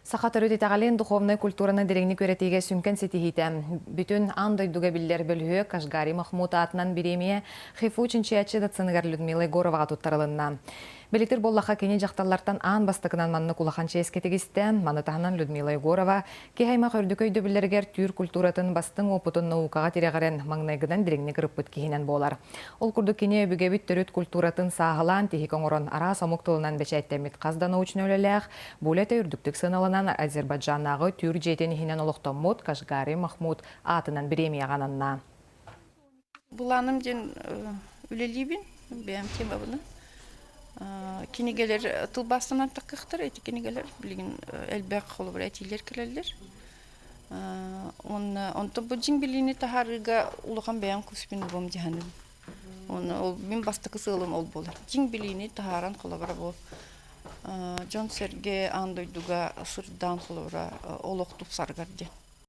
Сахатыры титагален духовной культураны дереңни көретеге сүнкен сетихите. Бүтін андойдуга биллер бөлігі Кашгари Махмуд атынан биремие Хифу чинчиячы датсыныгар Людмила Егороваға туттарылынна. Белектер боллаха кене жақтарлартан аан бастықынан манны кулахан ческетегісті, манытағынан Людмила Егорова кехайма көрдікөйді білергер түйір культуратын бастың опытын наукаға терегaren маңнайгыдан дереңни кіріппіт кейінен болар. Ол күрді кене өбігебіт түріт культуратын сағылан техик оңырын ара самук тылынан бәчәйттемет қазда научын өлеләқ, бөлеті үрдіктік сыналынан Азербайджанағы түйір жетен хинен олықтаммут Кашгари Махмуд атынан биремия ғананна. Бұланым ден үлелейбін, бәйім тема бұны. Кенегелер тылбастынан таққықтыр, әйті кенегелер білген әлбәқ қолы бір әтейлер кірелдер. Онты бұл жин біліне тахарыға ұлыған бәйім көспен бұм дегенім. Мен бастықы сығылым ол болыр. Жин біліне тахаран қолы бір бұл. Жон Серге андойдуға сырдан қолы бір олықтып сарғарды.